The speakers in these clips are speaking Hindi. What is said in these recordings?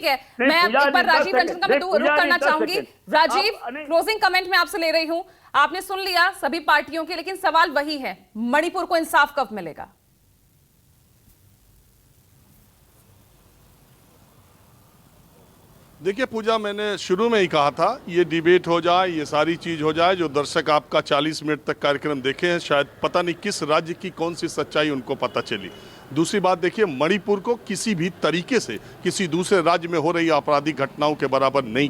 है, मैं अब एक बार राजीव रंजन का मैं रुख करना चाहूंगी। राजीव, क्लोजिंग कमेंट में आपसे ले रही हूं। आपने सुन लिया सभी पार्टियों के, लेकिन सवाल वही है, मणिपुर को इंसाफ कब मिलेगा? देखिए पूजा, मैंने शुरू में ही कहा था, ये डिबेट हो जाए, ये सारी चीज हो जाए, जो दर्शक आपका 40 मिनट तक कार्यक्रम देखे हैं, शायद पता नहीं किस राज्य की कौन सी सच्चाई उनको पता चली। दूसरी बात देखिए, मणिपुर को किसी भी तरीके से किसी दूसरे राज्य में हो रही आपराधिक घटनाओं के बराबर नहीं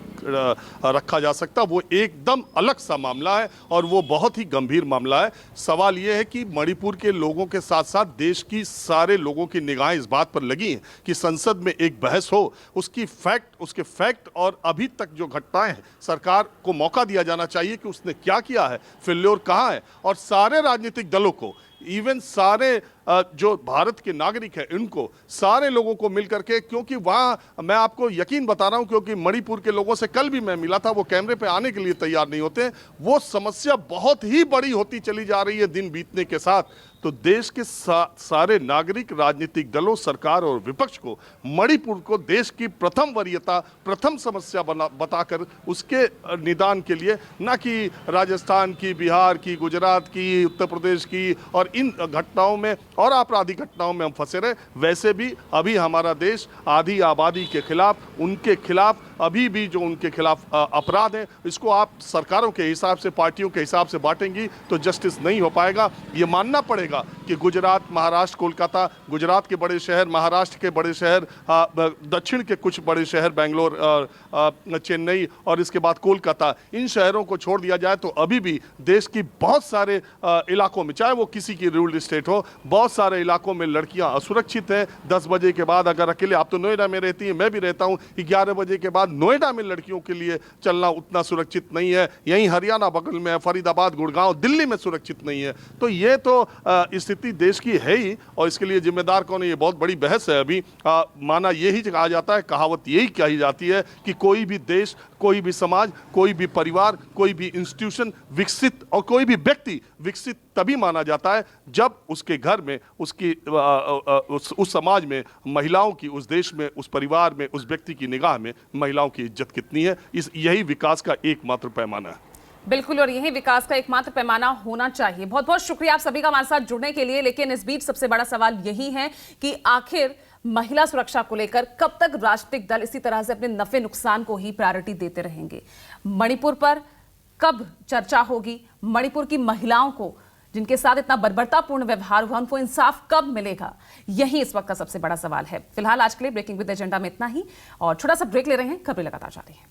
रखा जा सकता। वो एकदम अलग सा मामला है और वो बहुत ही गंभीर मामला है। सवाल ये है कि मणिपुर के लोगों के साथ साथ देश की सारे लोगों की निगाहें इस बात पर लगी हैं कि संसद में एक बहस हो, उसके फैक्ट और अभी तक जो घटनाएं हैं, सरकार को मौका दिया जाना चाहिए कि उसने क्या किया है, फेल्योर कहाँ है, और सारे राजनीतिक दलों को, इवन सारे जो भारत के नागरिक हैं, इनको सारे लोगों को मिलकर के, क्योंकि वहाँ मैं आपको यकीन बता रहा हूँ, क्योंकि मणिपुर के लोगों से कल भी मैं मिला था, वो कैमरे पे आने के लिए तैयार नहीं होते। वो समस्या बहुत ही बड़ी होती चली जा रही है दिन बीतने के साथ। तो देश के सारे नागरिक, राजनीतिक दलों, सरकार और विपक्ष को मणिपुर को देश की प्रथम वरीयता, प्रथम समस्या बताकर उसके निदान के लिए, न कि राजस्थान की, बिहार की, गुजरात की, उत्तर प्रदेश की और इन घटनाओं में और आपराधिक घटनाओं में हम फंसे रहे। वैसे भी अभी हमारा देश आधी आबादी के खिलाफ, उनके खिलाफ अभी भी जो उनके खिलाफ अपराध है, इसको आप सरकारों के हिसाब से, पार्टियों के हिसाब से बांटेंगी तो जस्टिस नहीं हो पाएगा। ये मानना पड़ेगा कि गुजरात, महाराष्ट्र, कोलकाता, गुजरात के बड़े शहर, महाराष्ट्र के बड़े शहर, दक्षिण के कुछ बड़े शहर, बेंगलोर, चेन्नई और इसके बाद कोलकाता, इन शहरों को छोड़ दिया जाए तो अभी भी देश की बहुत सारे इलाकों में, चाहे वो किसी की रूल्ड स्टेट हो, बहुत सारे इलाकों में लड़कियां असुरक्षित हैं। 10 बजे के बाद अगर अकेले, आप तो नोएडा में रहती हैं, मैं भी रहता हूं, 11 बजे के बाद नोएडा में लड़कियों के लिए चलना उतना सुरक्षित नहीं है। यहीं हरियाणा बगल में, फरीदाबाद, गुड़गांव, दिल्ली में सुरक्षित नहीं है। तो ये तो स्थिति देश की है ही, और इसके लिए जिम्मेदार कौन है, ये बहुत बड़ी बहस है। अभी माना यही कहा जाता है, कहावत यही कही जाती है कि कोई भी देश, कोई भी समाज, कोई भी परिवार, कोई भी इंस्टीट्यूशन विकसित और कोई भी व्यक्ति विकसित तभी माना जाता है जब उसके घर में, उसकी उस समाज में महिलाओं की, उस देश में, उस परिवार में, उस व्यक्ति की निगाह में महिलाओं की इज्जत कितनी है। यही विकास का एकमात्र पैमाना है। बिल्कुल, और यही विकास का एकमात्र पैमाना होना चाहिए। बहुत बहुत शुक्रिया आप सभी का हमारे साथ जुड़ने के लिए। लेकिन इस बीच सबसे बड़ा सवाल यही है कि आखिर महिला सुरक्षा को लेकर कब तक राजनीतिक दल इसी तरह से अपने नफे नुकसान को ही प्रायोरिटी देते रहेंगे? मणिपुर पर कब चर्चा होगी? मणिपुर की महिलाओं को, जिनके साथ इतना बर्बरतापूर्ण व्यवहार हुआ, उनको इंसाफ कब मिलेगा? यही इस वक्त का सबसे बड़ा सवाल है। फिलहाल आज के लिए ब्रेकिंग विद एजेंडा में इतना ही, और छोटा सा ब्रेक ले रहे हैं, खबरें लगातार जारी हैं।